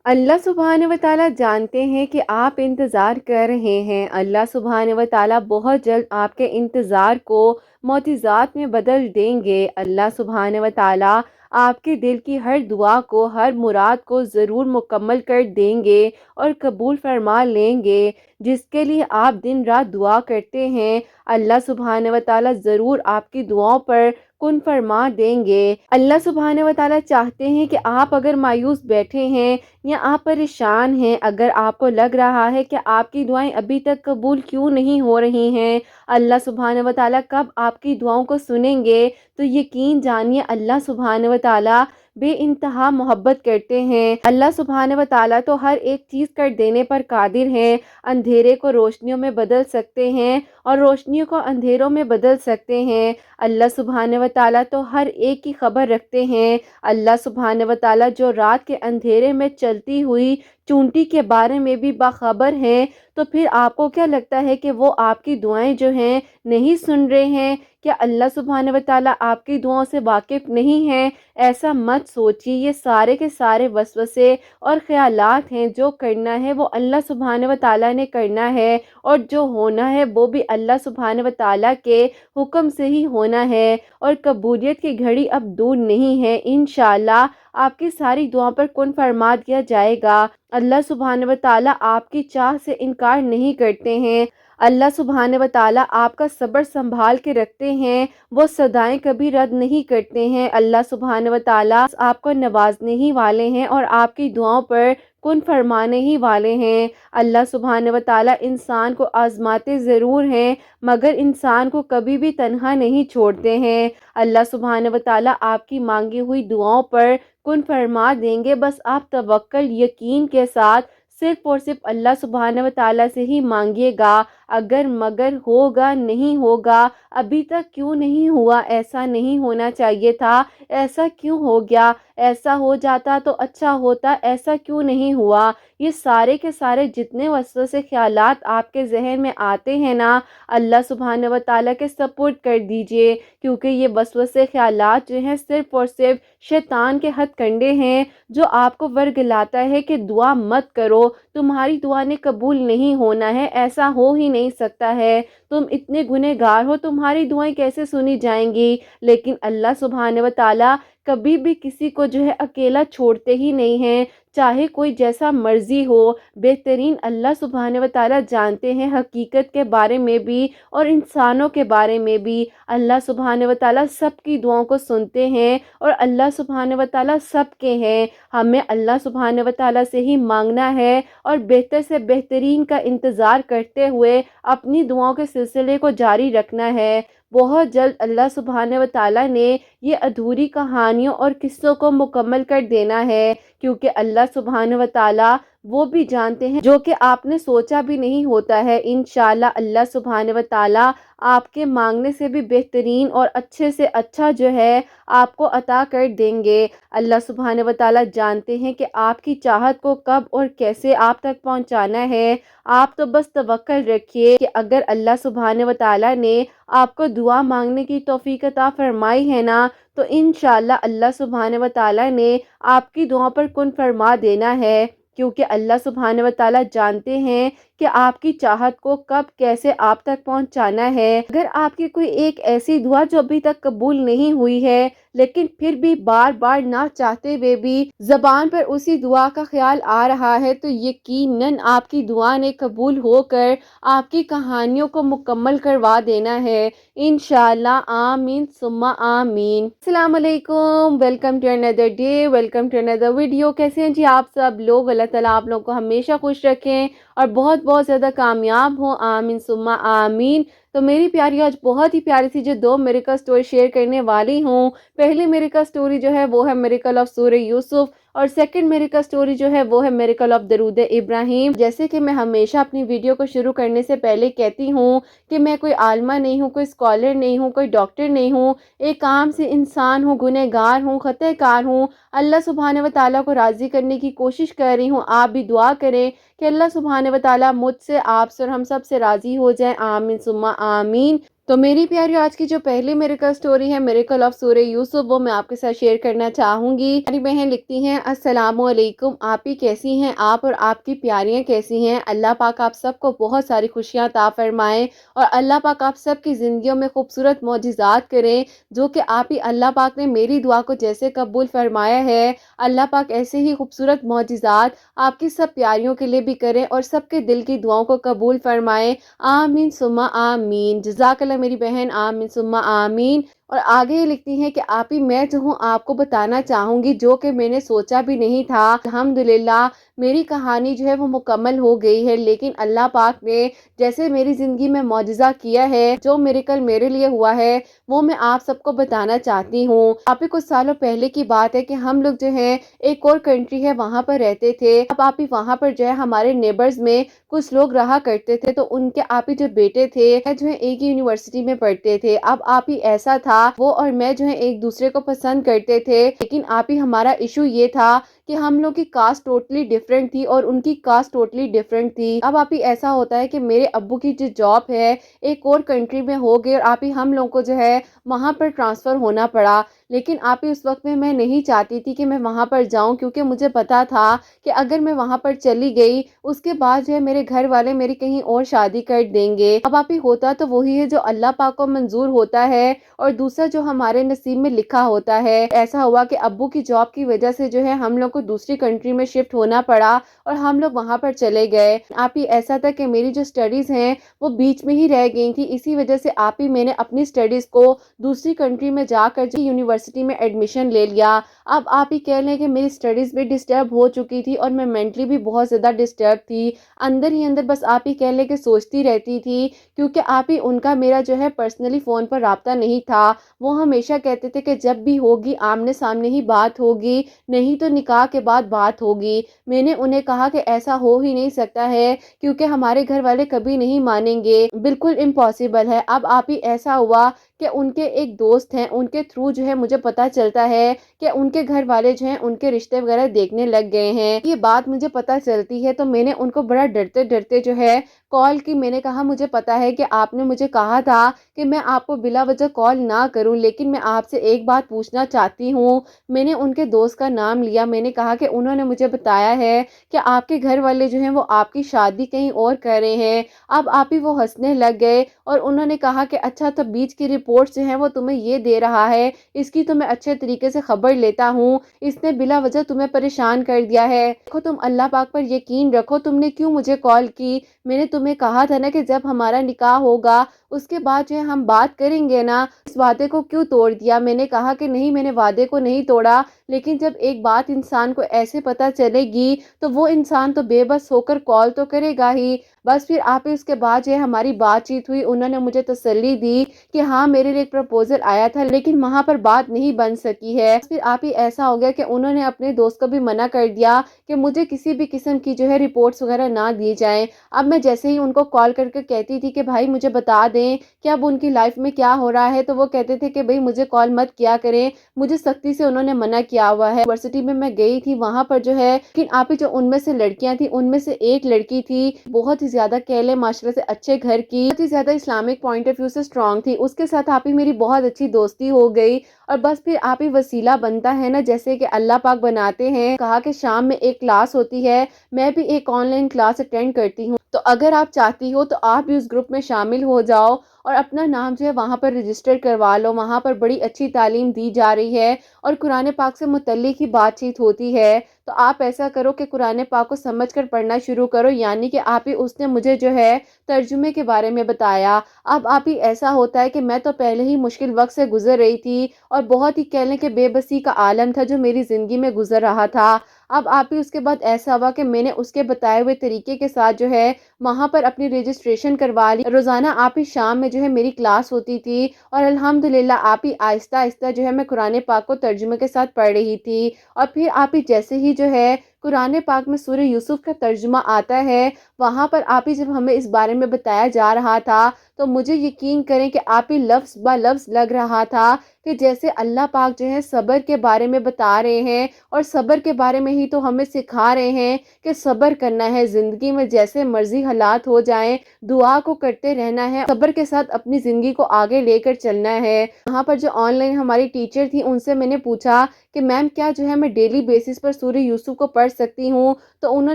اللہ سبحانہ و تعالیٰ جانتے ہیں کہ آپ انتظار کر رہے ہیں۔ اللہ سبحانہ و تعالیٰ بہت جلد آپ کے انتظار کو معجزات میں بدل دیں گے۔ اللہ سبحانہ و تعالیٰ آپ کے دل کی ہر دعا کو، ہر مراد کو ضرور مکمل کر دیں گے اور قبول فرما لیں گے۔ جس کے لیے آپ دن رات دعا کرتے ہیں، اللہ سبحانہ و تعالیٰ ضرور آپ کی دعاؤں پر کن فرما دیں گے۔ اللہ سبحانہ و تعالیٰ چاہتے ہیں کہ آپ اگر مایوس بیٹھے ہیں یا آپ پریشان ہیں، اگر آپ کو لگ رہا ہے کہ آپ کی دعائیں ابھی تک قبول کیوں نہیں ہو رہی ہیں، اللہ سبحانہ و تعالیٰ کب آپ کی دعاؤں کو سنیں گے، تو یقین جانیے اللہ سبحانہ و تعالیٰ بے انتہا محبت کرتے ہیں۔ اللہ سبحانہ و تعالیٰ تو ہر ایک چیز کر دینے پر قادر ہیں۔ اندھیرے کو روشنیوں میں بدل سکتے ہیں اور روشنیوں کو اندھیروں میں بدل سکتے ہیں۔ اللہ سبحانہ و تعالیٰ تو ہر ایک کی خبر رکھتے ہیں۔ اللہ سبحانہ و تعالیٰ جو رات کے اندھیرے میں چلتی ہوئی چونٹی کے بارے میں بھی باخبر ہیں، تو پھر آپ کو کیا لگتا ہے کہ وہ آپ کی دعائیں جو ہیں نہیں سن رہے ہیں؟ کیا اللہ سبحانہ و تعالیٰ آپ کی دعاؤں سے واقف نہیں ہیں؟ ایسا مت سوچیے، یہ سارے کے سارے وسوسے اور خیالات ہیں۔ جو کرنا ہے وہ اللہ سبحانہ و تعالیٰ نے کرنا ہے، اور جو ہونا ہے وہ بھی اللہ سبحانہ و تعالیٰ کے حکم سے ہی ہونا ہے، اور قبولیت کی گھڑی اب دور نہیں ہے۔ انشاءاللہ آپ کی ساری دعاؤں پر کن فرما دیا جائے گا۔ اللہ سبحانہ و تعالیٰ آپ کی چاہ سے انکار نہیں کرتے ہیں۔ اللہ سبحانہ و تعالیٰ آپ کا صبر سنبھال کے رکھتے ہیں، وہ صدائیں کبھی رد نہیں کرتے ہیں۔ اللہ سبحانہ و تعالیٰ آپ کو نوازنے ہی والے ہیں اور آپ کی دعاؤں پر کن فرمانے ہی والے ہیں۔ اللہ سبحانہ و تعالیٰ انسان کو آزماتے ضرور ہیں، مگر انسان کو کبھی بھی تنہا نہیں چھوڑتے ہیں۔ اللہ سبحانہ و تعالیٰ آپ کی مانگی ہوئی دعاؤں پر کن فرما دیں گے، بس آپ توکل یقین کے ساتھ صرف اور صرف اللہ سبحانہ و تعالیٰ سے ہی مانگیے گا۔ اگر مگر ہوگا نہیں ہوگا، ابھی تک کیوں نہیں ہوا، ایسا نہیں ہونا چاہیے تھا، ایسا کیوں ہو گیا، ایسا ہو جاتا تو اچھا ہوتا، ایسا کیوں نہیں ہوا، یہ سارے کے سارے جتنے وسوسے خیالات آپ کے ذہن میں آتے ہیں نا، اللہ سبحانہ و تعالیٰ کے سپورٹ کر دیجئے، کیونکہ یہ وسوسے خیالات جو ہیں صرف اور صرف شیطان کے ہتھ کنڈے ہیں، جو آپ کو ورگلاتا ہے کہ دعا مت کرو، تمہاری دعا نے قبول نہیں ہونا ہے، ایسا ہو ہی نہیں سکتا ہے، تم اتنے گنہگار ہو، تمہاری دعائیں کیسے سنی جائیں گی۔ لیکن اللہ سبحانہ و تعالیٰ کبھی بھی کسی کو جو ہے اکیلا چھوڑتے ہی نہیں ہیں، چاہے کوئی جیسا مرضی ہو۔ بہترین اللہ سبحانہ و تعالیٰ جانتے ہیں حقیقت کے بارے میں بھی اور انسانوں کے بارے میں بھی۔ اللہ سبحانہ و تعالیٰ سب کی دعاؤں کو سنتے ہیں اور اللہ سبحانہ و تعالیٰ سب کے ہیں۔ ہمیں اللہ سبحانہ و تعالیٰ سے ہی مانگنا ہے اور بہتر سے بہترین کا انتظار کرتے ہوئے اپنی دعاؤں کے سلسلے کو جاری رکھنا ہے۔ بہت جلد اللہ سبحانہ و تعالیٰ نے یہ ادھوری کہانیوں اور قصوں کو مکمل کر دینا ہے، کیونکہ اللہ سبحانہ و تعالیٰ وہ بھی جانتے ہیں جو کہ آپ نے سوچا بھی نہیں ہوتا ہے۔ انشاءاللہ اللہ سبحانہ و تعالیٰ آپ کے مانگنے سے بھی بہترین اور اچھے سے اچھا جو ہے آپ کو عطا کر دیں گے۔ اللہ سبحانہ و تعالیٰ جانتے ہیں کہ آپ کی چاہت کو کب اور کیسے آپ تک پہنچانا ہے۔ آپ تو بس توکل رکھیے کہ اگر اللہ سبحانہ و تعالیٰ نے آپ کو دعا مانگنے کی توفیق عطا فرمائی ہے نا، تو انشاءاللہ اللہ سبحانہ و تعالیٰ نے آپ کی دعا پر کن فرما دینا ہے، کیونکہ اللہ سبحانہ و تعالیٰ جانتے ہیں کہ آپ کی چاہت کو کب کیسے آپ تک پہنچانا ہے۔ اگر آپ کی کوئی ایک ایسی دعا جو ابھی تک قبول نہیں ہوئی ہے، لیکن پھر بھی بار بار نہ چاہتے ہوئے بھی زبان پر اسی دعا کا خیال آ رہا ہے، تو یقیناً آپ کی دعا نے قبول ہو کر آپ کی کہانیوں کو مکمل کروا دینا ہے۔ انشاءاللہ آمین ثم آمین۔ السلام علیکم، welcome to another day, welcome to another video. کیسے ہیں جی آپ سب لوگ؟ اللہ تعالیٰ آپ لوگوں کو ہمیشہ خوش رکھیں اور بہت بہت زیادہ کامیاب ہوں، آمین ثم آمین۔ تو میری پیاری آج بہت ہی پیاری سی جو دو میریکل سٹوری شیئر کرنے والی ہوں۔ پہلی میریکل سٹوری جو ہے وہ ہے میریکل آف سورہ یوسف، اور سیکنڈ میریکل سٹوری جو ہے وہ ہے میریکل آف درود ابراہیم۔ جیسے کہ میں ہمیشہ اپنی ویڈیو کو شروع کرنے سے پہلے کہتی ہوں کہ میں کوئی عالمہ نہیں ہوں، کوئی اسکالر نہیں ہوں، کوئی ڈاکٹر نہیں ہوں، ایک عام سے انسان ہوں، گنہگار ہوں، خطا کار ہوں۔ اللہ سبحانہ و تعالیٰ کو راضی کرنے کی کوشش کر رہی ہوں۔ آپ بھی دعا کریں کہ اللہ سبحانہ و تعالیٰ مجھ سے، آپ سے اور ہم سب سے راضی ہو جائیں، آمین ثم آمین۔ تو میری پیاری آج کی جو پہلی میریکل سٹوری ہے میریکل آف سورہ یوسف، وہ میں آپ کے ساتھ شیئر کرنا چاہوں گی۔ میری بہن لکھتی ہیں السلام علیکم، آپ ہی کیسی ہیں آپ اور آپ کی پیاریاں کیسی ہیں؟ اللہ پاک آپ سب کو بہت ساری خوشیاں عطا فرمائیں اور اللہ پاک آپ سب کی زندگیوں میں خوبصورت معجزات کریں، جو کہ آپ ہی اللہ پاک نے میری دعا کو جیسے قبول فرمایا ہے، اللہ پاک ایسے ہی خوبصورت معجزات آپ کی سب پیاریوں کے لیے بھی کریں اور سب کے دل کی دعاؤں کو قبول فرمائیں۔ آمین سما آمین، جزاک اللہ میری بہن، آمین سما آمین۔ اور آگے یہ لکھتی ہیں کہ آپ ہی میں جو ہوں آپ کو بتانا چاہوں گی جو کہ میں نے سوچا بھی نہیں تھا۔ الحمدللہ میری کہانی جو ہے وہ مکمل ہو گئی ہے، لیکن اللہ پاک نے جیسے میری زندگی میں معجزہ کیا ہے، جو میریکل میرے لیے ہوا ہے، وہ میں آپ سب کو بتانا چاہتی ہوں۔ آپ ہی کچھ سالوں پہلے کی بات ہے کہ ہم لوگ جو ہیں ایک اور کنٹری ہے وہاں پر رہتے تھے۔ اب آپ ہی وہاں پر جو ہے ہمارے نیبرز میں کچھ لوگ رہا کرتے تھے، تو ان کے آپ ہی جو بیٹے تھے جو ہے ایک ہی یونیورسٹی میں پڑھتے تھے۔ اب آپ ہی ایسا تھا وہ اور میں جو ہے ایک دوسرے کو پسند کرتے تھے، لیکن آپ ہی ہمارا ایشو یہ تھا کہ ہم لوگ کی کاسٹ ٹوٹلی ڈیفرنٹ تھی اور ان کی کاسٹ ٹوٹلی ڈیفرنٹ تھی۔ اب آپ ہی ایسا ہوتا ہے کہ میرے ابو کی جو جاب ہے ایک اور کنٹری میں ہو گئی اور آپ ہی ہم لوگوں کو جو ہے وہاں پر ٹرانسفر ہونا پڑا، لیکن آپ ہی اس وقت میں نہیں چاہتی تھی کہ میں وہاں پر جاؤں، کیونکہ مجھے پتا تھا کہ اگر میں وہاں پر چلی گئی اس کے بعد جو ہے میرے گھر والے میری کہیں اور شادی کر دیں گے۔ اب آپ ہی ہوتا تو وہی ہے جو اللہ پاک کو منظور ہوتا ہے اور دوسرا جو ہمارے نصیب میں لکھا ہوتا ہے۔ ایسا ہوا کہ ابو کی جاب کی وجہ سے جو ہے ہم لوگ کو دوسری کنٹری میں شفٹ ہونا پڑا اور ہم لوگ وہاں پر چلے گئے۔ آپ ہی ایسا تھا کہ میری جو سٹڈیز ہیں وہ بیچ میں ہی رہ گئی تھی، اسی وجہ سے آپ ہی میں نے اپنی سٹڈیز کو دوسری کنٹری میں جا کر یونیورسٹی میں ایڈمیشن لے لیا۔ اب آپ ہی کہہ لیں کہ میری سٹڈیز بھی ڈسٹرب ہو چکی تھی اور میں مینٹلی بھی بہت زیادہ ڈسٹرب تھی، اندر ہی اندر بس آپ ہی کہہ لیں کہ سوچتی رہتی تھی، کیونکہ آپ ہی ان کا میرا جو ہے پرسنلی فون پر رابطہ نہیں تھا۔ وہ ہمیشہ کہتے تھے کہ جب بھی ہوگی آمنے سامنے ہی بات ہوگی، نہیں تو نکاح کے بعد بات ہوگی۔ میں نے انہیں کہا کہ ایسا ہو ہی نہیں سکتا ہے، کیونکہ ہمارے گھر والے کبھی نہیں مانیں گے، بالکل امپاسبل ہے۔ اب آپ ہی ایسا ہوا کہ ان کے ایک دوست ہیں، ان کے تھرو جو ہے مجھے پتا چلتا ہے کہ ان کے گھر والے جو ہیں ان کے رشتے وغیرہ دیکھنے لگ گئے ہیں۔ یہ بات مجھے پتا چلتی ہے تو میں نے ان کو بڑا ڈرتے ڈرتے جو ہے کال کی۔ میں نے کہا مجھے پتا ہے کہ آپ نے مجھے کہا تھا کہ میں آپ کو بلا وجہ کال نہ کروں، لیکن میں آپ سے ایک بات پوچھنا چاہتی ہوں۔ میں نے ان کے دوست کا نام لیا، میں نے کہا کہ انہوں نے مجھے بتایا ہے کہ آپ کے گھر والے جو ہیں وہ آپ کی شادی کہیں اور کر رہے ہیں۔ اب آپ ہی وہ ہنسنے لگ گئے اور انہوں نے کہا کہ اچھا تو بیچ کی رپورٹ جو ہیں وہ تمہیں یہ دے رہا ہے، اس کی تو میں اچھے طریقے سے خبر لیتا ہوں، اس نے بلا وجہ تمہیں پریشان کر دیا ہے۔ دیکھو تم اللہ پاک پر یقین رکھو، تم نے کیوں مجھے کال کی؟ میں نے تمہیں کہا تھا نا کہ جب ہمارا نکاح ہوگا اس کے بعد جو ہے ہم بات کریں گے نا، اس وعدے کو کیوں توڑ دیا؟ میں نے کہا کہ نہیں، میں نے وعدے کو نہیں توڑا، لیکن جب ایک بات انسان کو ایسے پتہ چلے گی تو وہ انسان تو بے بس ہو کر کال تو کرے گا ہی۔ بس پھر آپ اس کے بعد جو ہے ہماری بات چیت ہوئی، انہوں نے مجھے تسلی دی کہ ہاں میرے لیے ایک پروپوزل آیا تھا لیکن وہاں پر بات نہیں بن سکی ہے۔ پھر آپ ہی ایسا ہو گیا کہ انہوں نے اپنے دوست کو بھی منع کر دیا کہ مجھے کسی بھی قسم کی جو ہے رپورٹس وغیرہ نہ دی جائیں۔ اب میں جیسے ہی ان کو کال کر کے کہتی تھی کہ بھائی مجھے بتا دیں کہ اب ان کی لائف میں کیا ہو رہا ہے، تو وہ کہتے تھے کہ بھائی مجھے کال مت کیا کریں، مجھے سختی سے انہوں نے منع کیا ہوا ہے۔ یونیورسٹی میں گئی تھی وہاں پر جو ہے، لیکن آپ ہی جو ان میں سے لڑکیاں تھیں ان میں سے ایک لڑکی تھی بہت ہی زیادہ کہہ لیں ماشاءاللہ سے اچھے گھر کی، بہت ہی زیادہ اسلامک پوائنٹ آف ویو سے اسٹرانگ تھی، اس کے ساتھ آپ ہی میری بہت اچھی دوستی ہو گئی۔ اور بس پھر آپ ہی وسیلہ بنتا ہے نا، جیسے کہ اللہ پاک بناتے ہیں۔ کہا کہ شام میں ایک کلاس ہوتی ہے، میں بھی ایک آن لائن کلاس اٹینڈ کرتی ہوں، تو اگر آپ چاہتی ہو تو آپ بھی اس گروپ میں شامل ہو جاؤ اور اپنا نام جو ہے وہاں پر رجسٹر کروا لو۔ وہاں پر بڑی اچھی تعلیم دی جا رہی ہے اور قرآن پاک سے متعلق ہی بات چیت ہوتی ہے، تو آپ ایسا کرو کہ قرآن پاک کو سمجھ کر پڑھنا شروع کرو، یعنی کہ آپ ہی اس نے مجھے جو ہے ترجمے کے بارے میں بتایا۔ اب آپ ہی ایسا ہوتا ہے کہ میں تو پہلے ہی مشکل وقت سے گزر رہی تھی اور بہت ہی کہہ لیں کہ بے بسی کا عالم تھا جو میری زندگی میں گزر رہا تھا۔ اب آپ ہی اس کے بعد ایسا ہوا کہ میں نے اس کے بتائے ہوئے طریقے کے ساتھ جو ہے وہاں پر اپنی رجسٹریشن کروا لی۔ روزانہ آپ ہی شام میں جو ہے میری کلاس ہوتی تھی اور الحمدللہ آپ ہی آہستہ آہستہ جو ہے میں قرآن پاک کو ترجمے کے ساتھ پڑھ رہی تھی۔ اور پھر آپ ہی جیسے ہی جو ہے قرآن پاک میں سورہ یوسف کا ترجمہ آتا ہے، وہاں پر آپ ہی جب ہمیں اس بارے میں بتایا جا رہا تھا تو مجھے یقین کریں کہ آپ ہی لفظ با لفظ لگ رہا تھا کہ جیسے اللہ پاک جو ہے صبر کے بارے میں بتا رہے ہیں، اور صبر کے بارے میں ہی تو ہمیں سکھا رہے ہیں کہ صبر کرنا ہے زندگی میں، جیسے مرضی حالات ہو جائیں دعا کو کرتے رہنا ہے، صبر کے ساتھ اپنی زندگی کو آگے لے کر چلنا ہے۔ وہاں پر جو آن لائن ہماری ٹیچر تھی ان سے میں نے پوچھا کہ میم کیا جو ہے میں ڈیلی بیسس پر سورہ یوسف کو پڑھ سکتی ہوں؟ تو انہوں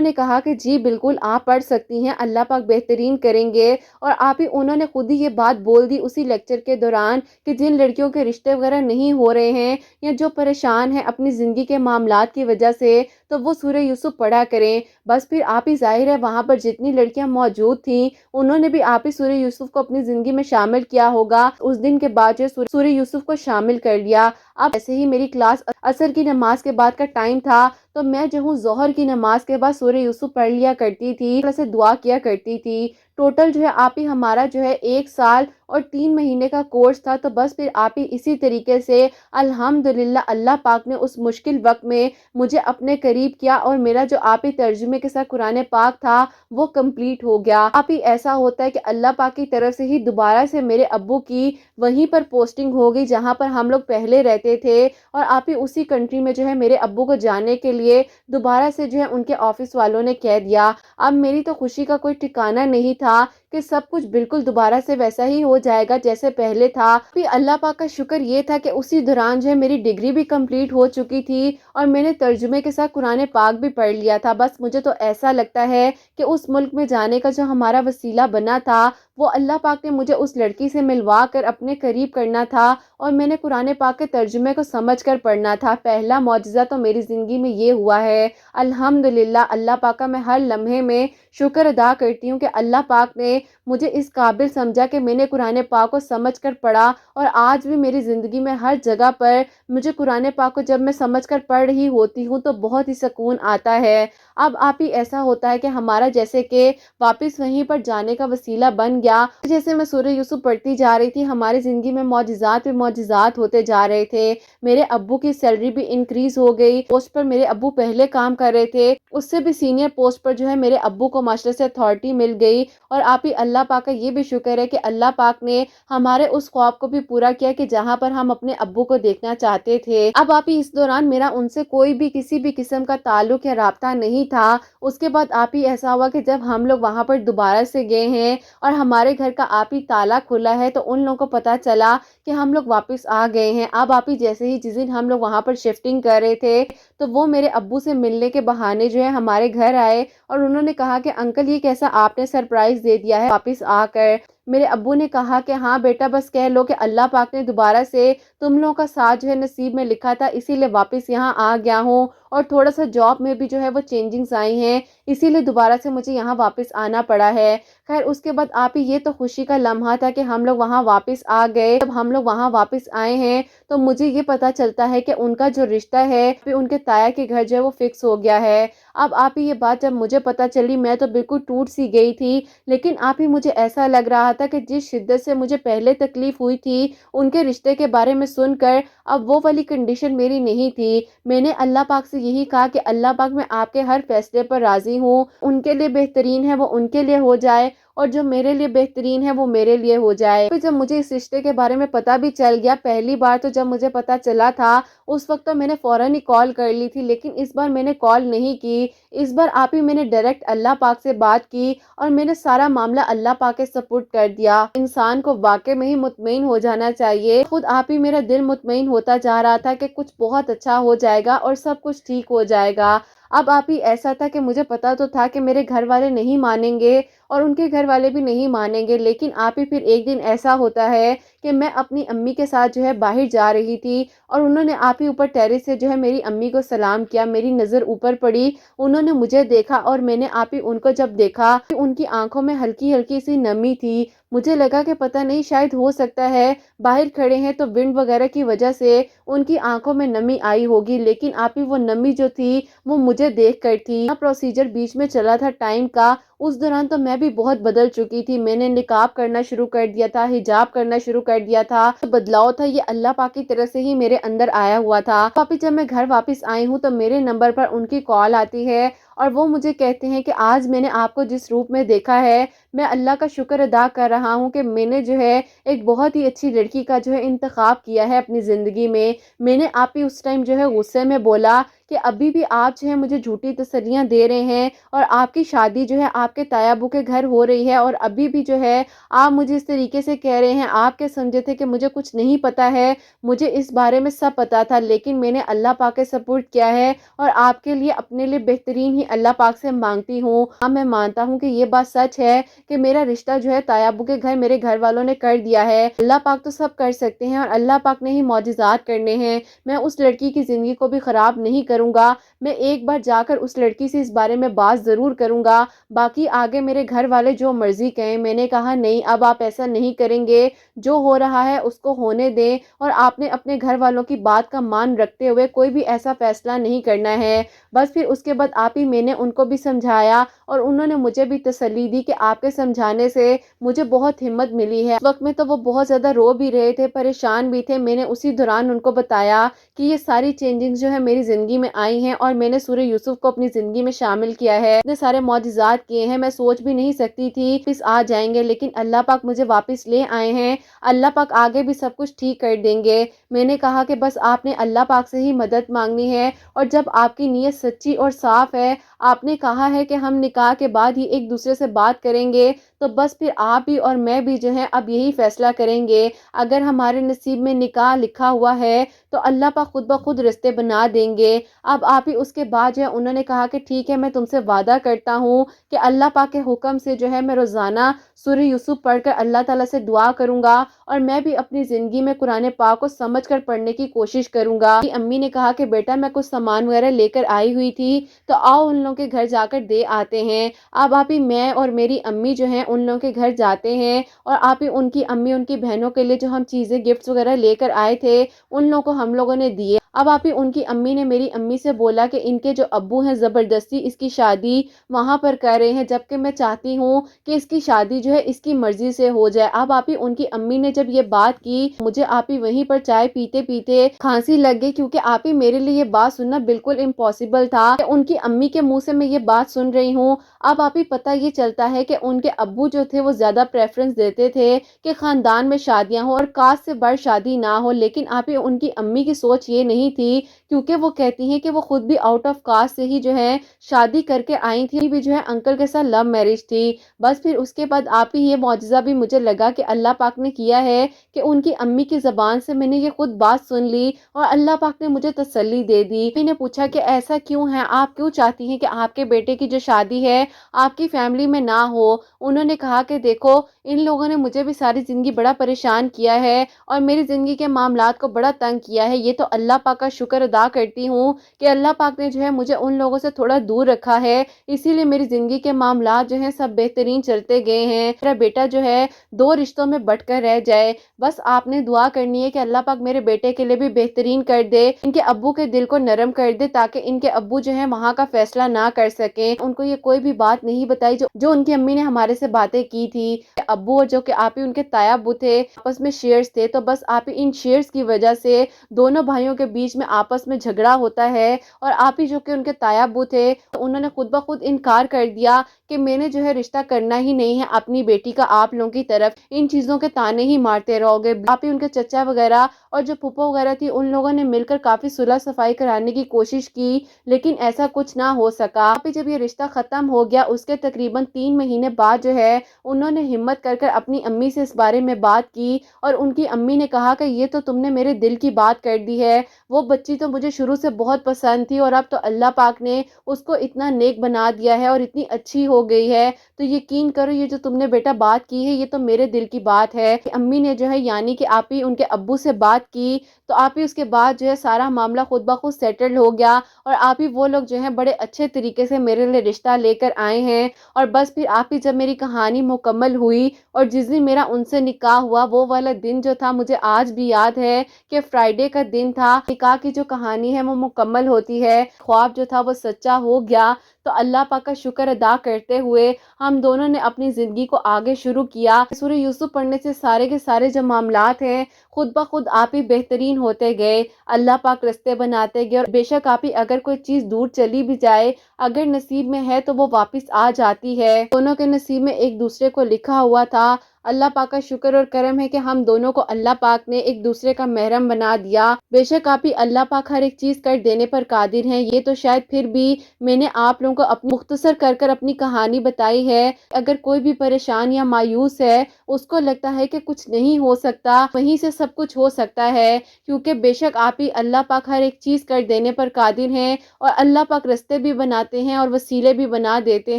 نے کہا کہ جی بالکل آپ پڑھ سکتی ہیں، اللہ پاک بہترین کریں گے۔ اور آپ ہی انہوں نے خود ہی یہ بات بول دی اسی لیکچر کے دوران کہ جن لڑکیوں کے رشتے وغیرہ نہیں ہو رہے ہیں یا جو پریشان ہیں اپنی زندگی کے معاملات کی وجہ سے تو وہ سورہ یوسف پڑھا کریں۔ بس پھر آپ ہی ظاہر ہے وہاں پر جتنی لڑکیاں موجود تھیں انہوں نے بھی آپ ہی سورہ یوسف کو اپنی زندگی میں شامل کیا ہوگا، اس دن کے بعد جو سورہ یوسف کو شامل کر لیا۔ اب ایسے ہی میری کلاس عصر کی نماز کے بعد کا ٹائم تھا تو میں جو ہوں ظہر کی نماز کے بعد سورہ یوسف پڑھ لیا کرتی تھی، سے دعا کیا کرتی تھی۔ ٹوٹل جو ہے آپ ہی ہمارا جو ہے 1 سال اور 3 مہینے کا کورس تھا، تو بس پھر آپ ہی اسی طریقے سے الحمدللہ اللہ پاک نے اس مشکل وقت میں مجھے اپنے قریب کیا اور میرا جو آپ ہی ترجمے کے ساتھ قرآن پاک تھا وہ کمپلیٹ ہو گیا۔ آپ ہی ایسا ہوتا ہے کہ اللہ پاک کی طرف سے ہی دوبارہ سے میرے ابو کی وہیں پر پوسٹنگ ہو گئی جہاں پر ہم لوگ پہلے رہتے تھے، اور آپ ہی اسی کنٹری میں جو ہے میرے ابو کو جانے کے لیے دوبارہ سے جو ہے ان کے آفس والوں نے کہہ دیا۔ اب میری تو خوشی کا کوئی ٹھکانہ نہیں تھا کہ سب کچھ بالکل دوبارہ سے ویسا ہی ہو جائے گا جیسے پہلے تھا۔ پھر اللہ پاک کا شکر یہ تھا کہ اسی دوران جو ہے میری ڈگری بھی کمپلیٹ ہو چکی تھی اور میں نے ترجمے کے ساتھ قرآن پاک بھی پڑھ لیا تھا۔ بس مجھے تو ایسا لگتا ہے کہ اس ملک میں جانے کا جو ہمارا وسیلہ بنا تھا وہ اللہ پاک نے مجھے اس لڑکی سے ملوا کر اپنے قریب کرنا تھا، اور میں نے قرآن پاک کے ترجمے کو سمجھ کر پڑھنا تھا۔ پہلا معجزہ تو میری زندگی میں یہ ہوا ہے۔ الحمدللہ اللہ پاک کا میں ہر لمحے میں شکر ادا کرتی ہوں کہ اللہ پاک نے مجھے اس قابل سمجھا کہ میں نے قرآن پاک کو سمجھ کر پڑھا، اور آج بھی میری زندگی میں ہر جگہ پر مجھے قرآن پاک کو جب میں سمجھ کر پڑھ رہی ہوتی ہوں تو بہت ہی سکون آتا ہے۔ اب آپ ہی ایسا ہوتا ہے کہ ہمارا جیسے کہ واپس وہیں پر جانے کا وسیلہ بن گیا۔ جیسے میں سورہ یوسف پڑھتی جا رہی تھی ہماری زندگی میں معجزات پہ معجزات ہوتے جا رہے تھے۔ میرے ابو کی سیلری بھی انکریز ہو گئی، پوسٹ پر میرے ابو پہلے کام کر رہے تھے اس سے بھی سینئر پوسٹ پر جو ہے میرے ابو کو معاشرے سے اتھارٹی مل گئی۔ اور آپ ہی اللہ پاک کا یہ بھی شکر ہے کہ اللہ پاک نے ہمارے اس خواب کو بھی پورا کیا کہ جہاں پر ہم اپنے ابو کو دیکھنا چاہتے تھے۔ اب آپ ہی اس دوران میرا ان سے کوئی بھی کسی بھی قسم کا تعلق یا رابطہ نہیں تھا۔ اس کے بعد آپ ہی ایسا ہوا کہ جب ہم لوگ وہاں پر دوبارہ سے گئے ہیں اور ہمارے گھر کا آپ ہی تالا کھلا ہے تو ان لوگوں کو پتا چلا کہ ہم لوگ واپس آ گئے ہیں۔ اب آپ ہی جیسے ہی جس دن ہم لوگ وہاں پر شفٹنگ کر رہے تھے تو وہ میرے ابو سے ملنے کے بہانے جو ہے ہمارے گھر آئے اور انہوں نے کہا کہ انکل یہ کیسا آپ نے سرپرائز دے دیا ہے واپس آ کر۔ میرے ابو نے کہا کہ ہاں بیٹا بس کہہ لو کہ اللہ پاک نے دوبارہ سے تم لوگوں کا ساتھ جو ہے نصیب میں لکھا تھا، اسی لیے واپس یہاں آ گیا ہوں، اور تھوڑا سا جاب میں بھی جو ہے وہ چینجنگز آئی ہیں اسی لیے دوبارہ سے مجھے یہاں واپس آنا پڑا ہے۔ خیر اس کے بعد آپ ہی یہ تو خوشی کا لمحہ تھا کہ ہم لوگ وہاں واپس آ گئے۔ جب ہم لوگ وہاں واپس آئے ہیں تو مجھے یہ پتا چلتا ہے کہ ان کا جو رشتہ ہے پھر ان کے تایا کے گھر جو ہے وہ فکس ہو گیا ہے۔ اب آپ ہی یہ بات جب مجھے پتا چلی میں تو بالکل ٹوٹ سی گئی تھی، لیکن آپ ہی مجھے ایسا لگ رہا تھا کہ جس شدت سے مجھے پہلے تکلیف ہوئی تھی ان کے رشتے کے بارے میں سن کر اب وہ والی کنڈیشن میری نہیں تھی۔ میں نے اللہ پاک سے یہی کہا کہ اللہ پاک میں آپ کے ہر فیصلے پر راضی ہوں، ان کے لیے بہترین ہے وہ ان کے لیے ہو جائے اور جو میرے لیے بہترین ہے وہ میرے لیے ہو جائے۔ پھر جب مجھے اس رشتے کے بارے میں پتا بھی چل گیا، پہلی بار تو جب مجھے پتا چلا تھا اس وقت تو میں نے فوراً ہی کال کر لی تھی، لیکن اس بار میں نے کال نہیں کی۔ اس بار آپ ہی میں نے ڈائریکٹ اللہ پاک سے بات کی اور میں نے سارا معاملہ اللہ پاک کے سپورٹ کر دیا۔ انسان کو واقع میں ہی مطمئن ہو جانا چاہیے۔ خود آپ ہی میرا دل مطمئن ہوتا جا رہا تھا کہ کچھ بہت اچھا ہو جائے گا اور سب کچھ ٹھیک ہو جائے گا۔ اب آپ ہی ایسا تھا کہ مجھے پتا تو تھا کہ میرے گھر والے نہیں مانیں گے اور ان کے گھر والے بھی نہیں مانیں گے، لیکن آپ ہی پھر ایک دن ایسا ہوتا ہے کہ میں اپنی امی کے ساتھ جو ہے باہر جا رہی تھی اور انہوں نے آپ ہی اوپر ٹیرس سے جو ہے میری امی کو سلام کیا۔ میری نظر اوپر پڑی، انہوں نے مجھے دیکھا اور میں نے آپ ہی ان کو جب دیکھا ان کی آنکھوں میں ہلکی ہلکی سی نمی تھی، مجھے لگا کہ پتہ نہیں شاید ہو سکتا ہے باہر کھڑے ہیں تو ونڈ وغیرہ کی وجہ سے ان کی آنکھوں میں نمی آئی ہوگی، لیکن آپی وہ نمی جو تھی وہ مجھے دیکھ کر تھی۔ پروسیجر بیچ میں چلا تھا ٹائم کا، اس دوران تو میں بھی بہت بدل چکی تھی، میں نے نقاب کرنا شروع کر دیا تھا، حجاب کرنا شروع کر دیا تھا۔ بدلاؤ تھا یہ اللہ پاک کی طرف سے ہی میرے اندر آیا ہوا تھا۔ واپس جب میں گھر واپس آئی ہوں تو میرے نمبر پر ان کی کال آتی ہے اور وہ مجھے کہتے ہیں کہ آج میں نے آپ کو جس روپ میں دیکھا ہے، میں اللہ کا شکر ادا کر رہا ہوں کہ میں نے جو ہے ایک بہت ہی اچھی لڑکی کا جو ہے انتخاب کیا ہے اپنی زندگی میں۔ میں نے آپ ہی اس ٹائم جو ہے غصے میں بولا کہ ابھی بھی آپ جو ہے مجھے جھوٹی تسلیاں دے رہے ہیں اور آپ کی شادی جو ہے آپ کے تایا ابو کے گھر ہو رہی ہے اور ابھی بھی جو ہے آپ مجھے اس طریقے سے کہہ رہے ہیں، آپ کے سمجھے تھے کہ مجھے کچھ نہیں پتا ہے، مجھے اس بارے میں سب پتا تھا، لیکن میں نے اللہ پاک کے سپورٹ کیا ہے اور آپ کے لیے اپنے لیے بہترین ہی اللہ پاک سے مانگتی ہوں۔ ہاں میں مانتا ہوں کہ یہ بات سچ ہے کہ میرا رشتہ جو ہے تایا ابو کے گھر میرے گھر والوں نے کر دیا ہے۔ اللہ پاک تو سب کر سکتے ہیں اور اللہ پاک نے ہی معجزات کرنے ہیں۔ میں اس لڑکی کی زندگی کو بھی خراب نہیں کروں گا، میں ایک بار جا کر اس لڑکی سے اس بارے میں بات ضرور کروں گا، باقی آگے میرے گھر والے جو مرضی کہیں۔ میں نے کہا نہیں، اب آپ ایسا نہیں کریں گے، جو ہو رہا ہے اس کو ہونے دیں اور آپ نے اپنے گھر والوں کی بات کا مان رکھتے ہوئے کوئی بھی ایسا فیصلہ نہیں کرنا ہے۔ بس پھر اس کے بعد آپ ہی میں نے ان کو بھی سمجھایا اور انہوں نے مجھے بھی تسلی دی کہ آپ کے سمجھانے سے مجھے بہت ہمت ملی ہے۔ اس وقت میں تو وہ بہت زیادہ رو بھی رہے تھے، پریشان بھی تھے۔ میں نے اسی دوران ان کو بتایا کہ یہ ساری چینجنگز جو ہے میری زندگی میں آئی ہیں اور میں نے سورہ یوسف کو اپنی زندگی میں شامل کیا ہے، اتنے سارے معجزات کیے ہیں، میں سوچ بھی نہیں سکتی تھی واپس آ جائیں گے، لیکن اللہ پاک مجھے واپس لے آئے ہیں، اللہ پاک آگے بھی سب کچھ ٹھیک کر دیں گے۔ میں نے کہا کہ بس آپ نے اللہ پاک سے ہی مدد مانگنی ہے اور جب آپ کی نیت سچی اور صاف ہے، آپ نے کہا ہے کہ ہم نکاح کے بعد ہی ایک دوسرے سے بات کریں گے، تو بس پھر آپ بھی اور میں بھی جو ہے اب یہی فیصلہ کریں گے۔ اگر ہمارے نصیب میں نکاح لکھا ہوا ہے تو اللہ پاک خود بخود رشتے بنا دیں گے۔ اب آپ ہی اس کے بعد جو ہے انہوں نے کہا کہ ٹھیک ہے، میں تم سے وعدہ کرتا ہوں کہ اللہ پاک کے حکم سے جو ہے میں روزانہ سورہ یوسف پڑھ کر اللہ تعالیٰ سے دعا کروں گا اور میں بھی اپنی زندگی میں قرآن پاک کو سمجھ کر پڑھنے کی کوشش کروں گا۔ امی نے کہا کہ بیٹا میں کچھ سامان وغیرہ لے کر آئی ہوئی تھی تو آؤ ان لوگوں کے گھر جا کر دے آتے ہیں۔ اب آپ ہی میں اور میری امی جو ہیں ان لوگوں کے گھر جاتے ہیں اور آپ ہی ان کی امی ان کی بہنوں کے لیے جو ہم چیزیں گفٹس وغیرہ لے کر آئے تھے ان لوگوں کو ہم لوگوں نے دیے۔ اب آپ ہی ان کی امی نے میری امی سے بولا کہ ان کے جو ابو ہیں زبردستی اس کی شادی وہاں پر کر رہے ہیں، جبکہ میں چاہتی ہوں کہ اس کی شادی جو ہے اس کی مرضی سے ہو جائے۔ اب آپ ہی ان کی امی نے جب یہ بات کی، مجھے آپ ہی وہیں پر چائے پیتے پیتے کھانسی لگ گئی، کیونکہ آپ ہی میرے لیے یہ بات سننا بالکل امپاسبل تھا کہ ان کی امی کے منہ سے میں یہ بات سن رہی ہوں۔ اب آپ ہی پتہ یہ چلتا ہے کہ ان کے ابو جو تھے وہ زیادہ پریفرنس دیتے تھے کہ خاندان میں شادیاں ہوں اور کاسٹ سے بڑھ شادی نہ ہو، لیکن آپ ہی ان کی امی کی سوچ یہ نہیں تھی، کیونکہ وہ کہتی ہیں کہ وہ خود بھی آؤٹ آف کاسٹ سے ہی جو ہے شادی کر کے آئی تھی، بھی جو ہے انکل کے ساتھ لو میرج تھی۔ بس پھر اس کے بعد آپ ہی یہ معجزہ بھی مجھے لگا کہ اللہ پاک نے کیا ہے کہ ان کی امی کی زبان سے میں نے یہ خود بات سن لی اور اللہ پاک نے مجھے تسلی دے دی۔ امی نے پوچھا کہ ایسا کیوں ہے، آپ کیوں چاہتی ہیں کہ آپ کے بیٹے کی جو شادی ہے آپ کی فیملی میں نہ ہو؟ انہوں نے کہا کہ دیکھو ان لوگوں نے مجھے بھی ساری زندگی بڑا پریشان کیا ہے اور میری زندگی کے معاملات کو بڑا تنگ کیا ہے، یہ تو اللہ پاک کا شکر ادا کرتی ہوں کہ اللہ پاک نے جو ہے مجھے ان لوگوں سے تھوڑا دور رکھا ہے، اسی لیے میری زندگی کے معاملات جو ہیں سب بہترین چلتے گئے ہیں، میرا بیٹا جو ہے دو رشتوں میں بٹ کر رہ جائے۔ بس آپ نے دعا کرنی ہے کہ اللہ پاک میرے بیٹے کے لیے بھی بہترین کر دے، ان کے ابو کے دل کو نرم کر دے تاکہ ان کے ابو جو ہے وہاں کا فیصلہ نہ کر سکیں۔ ان کو یہ کوئی بھی بات نہیں بتائی جو ان کی امی نے ہمارے سے باتیں کی تھی۔ ابو اور جو کہ آپ ہی ان کے تایا ابو تھے آپس میں شیئرز تھے، تو بس آپ ہی ان شیئرز کی وجہ سے دونوں بھائیوں کے بیچ میں آپس میں جھگڑا ہوتا ہے اور آپ ہی جو کہ ان کے تایا ابو تھے انہوں نے خود بخود انکار کر دیا کہ میں نے جو ہے رشتہ کرنا ہی نہیں ہے اپنی بیٹی کا آپ لوگوں کی طرف، ان چیزوں کے تانے ہی مارتے رہو گے۔ آپ ہی ان کے چچا وغیرہ اور جو پھپھو وغیرہ تھی ان لوگوں نے مل کر کافی صلح صفائی کرانے کی کوشش کی، لیکن ایسا کچھ نہ ہو سکا۔ آپ ہی جب یہ رشتہ ختم ہو گیا اس کے تقریباً 3 مہینے بعد جو ہے انہوں نے ہمت کر کر اپنی امی سے اس بارے میں بات کی اور ان کی امی نے کہا کہ یہ تو تم نے میرے دل کی بات کر دی ہے، وہ بچی تو مجھے شروع سے بہت پسند تھی اور اب تو اللہ پاک نے اس کو اتنا نیک بنا دیا ہے اور اتنی اچھی ہو گئی ہے، تو یقین کرو یہ جو تم نے بیٹا بات کی ہے یہ تو میرے دل کی بات ہے۔ امی نے جو ہے یعنی کہ آپ ہی ان کے ابو سے بات کی تو آپ ہی اس کے بعد جو ہے سارا معاملہ خود بخود سیٹل ہو گیا اور آپ ہی وہ لوگ جو ہیں بڑے اچھے طریقے سے میرے لیے رشتہ لے کر آئے ہیں، اور بس پھر آپ ہی جب میری کہانی مکمل ہوئی اور جس دن میرا ان سے نکاح ہوا وہ والا دن جو تھا مجھے آج بھی یاد ہے کہ فرائیڈے کا دن تھا۔ نکاح کی جو کہانی ہے وہ مکمل ہوتی ہے، خواب جو تھا وہ سچا ہو گیا، تو اللہ پاک کا شکر ادا کرتے ہوئے ہم دونوں نے اپنی زندگی کو آگے شروع کیا۔ سورہ یوسف پڑھنے سے سارے کے سارے جو معاملات ہیں خود بخود آپ ہی بہترین ہوتے گئے، اللہ پاک رستے بناتے گئے، اور بے شک آپ ہی اگر کوئی چیز دور چلی بھی جائے اگر نصیب میں ہے تو وہ واپس آ جاتی ہے۔ دونوں کے نصیب میں ایک دوسرے کو لکھا ہوا تھا۔ اللہ پاک کا شکر اور کرم ہے کہ ہم دونوں کو اللہ پاک نے ایک دوسرے کا محرم بنا دیا۔ بے شک آپ ہی اللہ پاک ہر ایک چیز کر دینے پر قادر ہیں۔ یہ تو شاید پھر بھی میں نے آپ لوگوں کو مختصر کر اپنی کہانی بتائی ہے۔ اگر کوئی بھی پریشان یا مایوس ہے، اس کو لگتا ہے کہ کچھ نہیں ہو سکتا، وہیں سے سب کچھ ہو سکتا ہے، کیونکہ بے شک آپ ہی اللہ پاک ہر ایک چیز کر دینے پر قادر ہیں، اور اللہ پاک رستے بھی بناتے ہیں اور وسیلے بھی بنا دیتے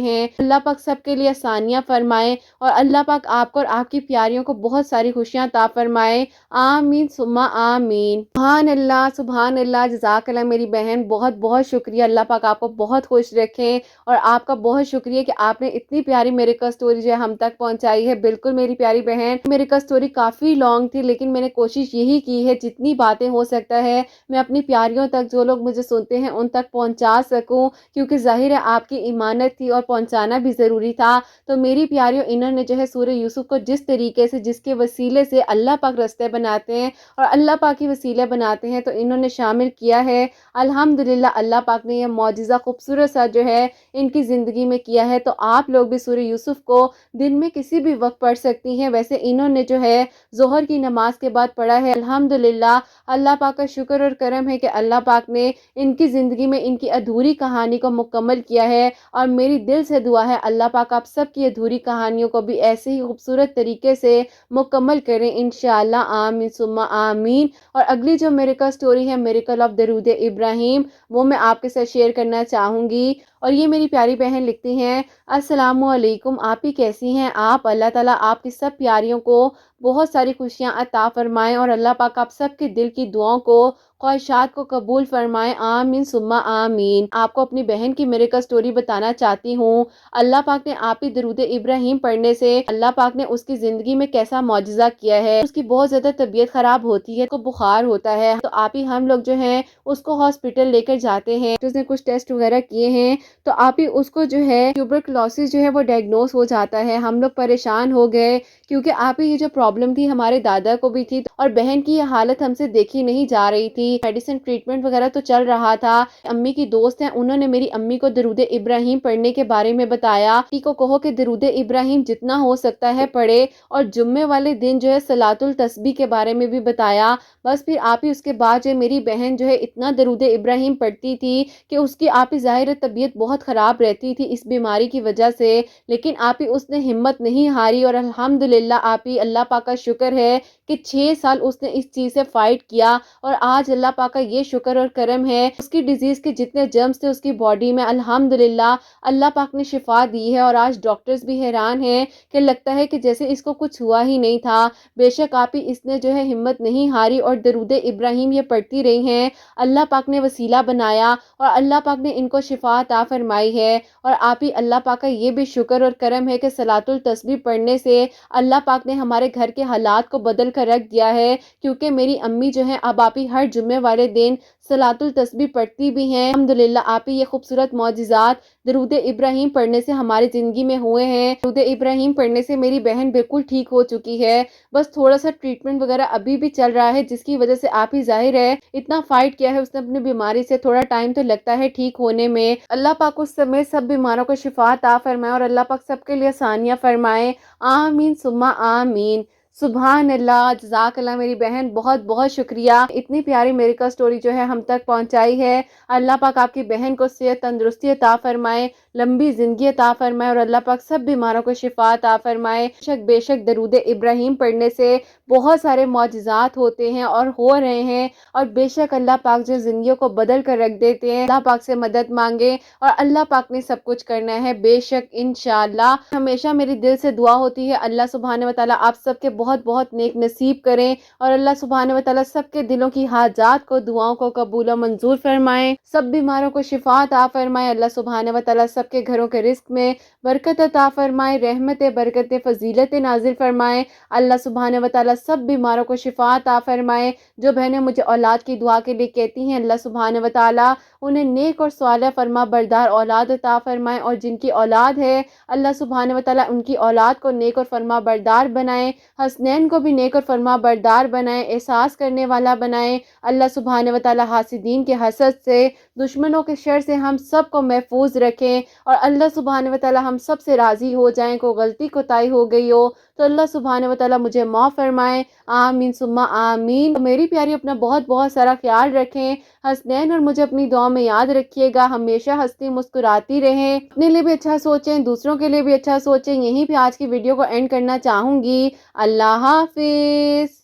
ہیں۔ اللہ پاک سب کے لیے آسانیاں فرمائے، اور اللہ پاک آپ کو اور آپ کی پیاریوں کو بہت ساری خوشیاں عطا فرمائے، آمین ثم آمین۔ سبحان اللہ، جزاک اللہ میری بہن، بہت بہت شکریہ۔ اللہ پاک آپ کو بہت خوش رکھیں، اور آپ کا بہت شکریہ کہ آپ نے اتنی پیاری میریکل سٹوری جو ہے ہم تک پہنچائی ہے۔ بالکل میری پیاری بہن، میریکل سٹوری کافی لانگ تھی لیکن میں نے کوشش یہی کی ہے جتنی باتیں ہو سکتا ہے میں اپنی پیاریوں تک، جو لوگ مجھے سنتے ہیں، ان تک پہنچا سکوں، کیونکہ ظاہر ہے آپ کی امانت تھی اور پہنچانا بھی ضروری تھا۔ تو میری پیاریوں، انہوں نے جو ہے سورہ یوسف کو جس طریقے سے، جس کے وسیلے سے اللہ پاک رستے بناتے ہیں اور اللہ پاک کی وسیلے بناتے ہیں، تو انہوں نے شامل کیا ہے۔ الحمدللہ اللہ پاک نے یہ معجزہ خوبصورت سا جو ہے ان کی زندگی میں کیا ہے۔ تو آپ لوگ بھی سورہ یوسف کو دن میں کسی بھی وقت پڑھ سکتی ہیں۔ ویسے انہوں نے جو ہے ظہر کی نماز کے بعد پڑھا ہے۔ الحمدللہ اللہ پاک کا شکر اور کرم ہے کہ اللہ پاک نے ان کی زندگی میں ان کی ادھوری کہانی کو مکمل کیا ہے، اور میری دل سے دعا ہے اللہ پاک آپ سب کی ادھوری کہانیوں کو بھی ایسے ہی خوبصورت طریقے سے مکمل کریں انشاءاللہ، آمین ثم آمین۔ اور اگلی جو میریکل سٹوری ہے، میریکل آف درود ابراہیم، وہ میں آپ کے ساتھ شیئر کرنا چاہوں گی۔ اور یہ میری پیاری بہن لکھتی ہیں، السلام علیکم، آپ ہی کیسی ہیں آپ؟ اللہ تعالیٰ آپ کی سب پیاریوں کو بہت ساری خوشیاں عطا فرمائیں، اور اللہ پاک آپ سب کے دل کی دعاؤں کو، خواہشات کو قبول فرمائیں، آمین ثم آمین۔ آپ کو اپنی بہن کی میریکل سٹوری بتانا چاہتی ہوں۔ اللہ پاک نے آپ ہی درود ابراہیم پڑھنے سے اللہ پاک نے اس کی زندگی میں کیسا معجزہ کیا ہے۔ اس کی بہت زیادہ طبیعت خراب ہوتی ہے، اس کو بخار ہوتا ہے، تو آپ ہی ہم لوگ جو ہیں اس کو ہاسپٹل لے کر جاتے ہیں، اس نے کچھ ٹیسٹ وغیرہ کیے ہیں، تو آپ ہی اس کو جو ہے ٹیوبرکلوسس جو ہے وہ ڈائگنوز ہو جاتا ہے۔ ہم لوگ پریشان ہو گئے، کیونکہ آپ ہی یہ جو پرابلم تھی ہمارے دادا کو بھی تھی، اور بہن کی یہ حالت ہم سے دیکھی نہیں جا رہی تھی۔ میڈیسن ٹریٹمنٹ وغیرہ تو چل رہا تھا۔ امی کی دوست ہیں، انہوں نے میری امی کو درود ابراہیم پڑھنے کے بارے میں بتایا۔ امی کو کہو کہ درود ابراہیم جتنا ہو سکتا ہے پڑھے، اور جمعے والے دن جو ہے صلاۃ التسبیح کے بارے میں بھی بتایا۔ بس پھر آپ ہی اس کے بعد جو میری بہن جو ہے اتنا درود ابراہیم پڑھتی تھی کہ اس کی آپ ہی ظاہر طبیعت بہت خراب رہتی تھی اس بیماری کی وجہ سے، لیکن آپ ہی اس نے ہمت نہیں ہاری، اور الحمدللہ آپ ہی اللہ پاک کا شکر ہے کہ 6 سال اس نے اس چیز سے فائٹ کیا، اور آج اللہ پاک کا یہ شکر اور کرم ہے، اس کی ڈیزیز کے جتنے جرمز تھے اس کی باڈی میں الحمدللہ اللہ پاک نے شفا دی ہے، اور آج ڈاکٹرز بھی حیران ہیں کہ لگتا ہے کہ جیسے اس کو کچھ ہوا ہی نہیں تھا۔ بے شک آپ ہی اس نے جو ہے ہمت نہیں ہاری اور درود ابراہیم یہ پڑھتی رہی ہیں، اللہ پاک نے وسیلہ بنایا اور اللہ پاک نے ان کو شفا عطا فرمائی ہے۔ اور آپ ہی اللہ پاک کا یہ بھی شکر اور کرم ہے کہ صلاۃ التسبیح پڑھنے سے اللہ پاک نے ہمارے گھر کے حالات کو بدل کر رکھ دیا ہے، کیونکہ میری امی جو ہیں اب آپ ہی ہر جمعے والے دن صلاۃ التسبیح پڑھتی بھی ہیں۔ الحمدللہ آپ ہی یہ خوبصورت معجزات درود ابراہیم پڑھنے سے ہماری زندگی میں ہوئے ہیں۔ درود ابراہیم پڑھنے سے میری بہن بالکل ٹھیک ہو چکی ہے، بس تھوڑا سا ٹریٹمنٹ وغیرہ ابھی بھی چل رہا ہے، جس کی وجہ سے آپ ہی ظاہر ہے اتنا فائٹ کیا ہے اس نے اپنی بیماری سے، تھوڑا ٹائم تو لگتا ہے ٹھیک ہونے میں۔ اللہ پاک اس سمے سب بیماروں کو شفا عطا فرمائے، اور اللہ پاک سب کے لیے آسانیاں فرمائے، آمین ثم آمین۔ سبحان اللہ، جزاک اللہ میری بہن، بہت بہت شکریہ، اتنی پیاری میریکل سٹوری جو ہے ہم تک پہنچائی ہے۔ اللہ پاک آپ کی بہن کو صحت تندرستی عطا فرمائے، لمبی زندگی عطا فرمائے، اور اللہ پاک سب بیماروں کو شفا عطا فرمائے۔ بے شک درود ابراہیم پڑھنے سے بہت سارے معجزات ہوتے ہیں اور ہو رہے ہیں، اور بے شک اللہ پاک جو زندگیوں کو بدل کر رکھ دیتے ہیں، اللہ پاک سے مدد مانگے اور اللہ پاک نے سب کچھ کرنا ہے بے شک انشاءاللہ۔ ہمیشہ میری دل سے دعا ہوتی ہے اللہ سبحانہ و تعالیٰ آپ سب کے بہت بہت نیک نصیب کریں، اور اللہ سبحانہ و تعالیٰ سب کے دلوں کی حاجات کو، دعاؤں کو قبول و منظور فرمائیں، سب بیماروں کو شفا عطا فرمائے، اللہ سبحانہ و تعالیٰ سب سب کے گھروں کے رزق میں برکت عطا فرمائے، رحمت برکت فضیلت نازل فرمائے۔ اللہ سبحانہ و تعالیٰ سب بیماروں کو شفا عطا فرمائے۔ جو بہنیں مجھے اولاد کی دعا کے لیے کہتی ہیں، اللہ سبحانہ و تعالیٰ انہیں نیک اور صالح فرما بردار اولاد عطا فرمائے، اور جن کی اولاد ہے اللہ سبحانہ و تعالیٰ ان کی اولاد کو نیک اور فرما بردار بنائے، حسنین کو بھی نیک اور فرما بردار بنائے، احساس کرنے والا بنائے۔ اللہ سبحانہ و تعالیٰ حاسدین کے حسد سے، دشمنوں کے شر سے ہم سب کو محفوظ رکھیں، اور اللہ سبحانہ و تعالیٰ ہم سب سے راضی ہو جائیں۔ کوئی غلطی کوتاہی ہو گئی ہو تو اللہ سبحانہ و تعالیٰ مجھے معاف فرمائے، آمین ثم آمین۔ میری پیاری اپنا بہت بہت سارا خیال رکھیں، حسنین اور مجھے اپنی دعا میں یاد رکھیے گا، ہمیشہ ہنستی مسکراتی رہیں، اپنے لیے بھی اچھا سوچیں، دوسروں کے لیے بھی اچھا سوچیں۔ یہیں پہ آج کی ویڈیو کو اینڈ کرنا چاہوں گی۔ اللہ حافظ۔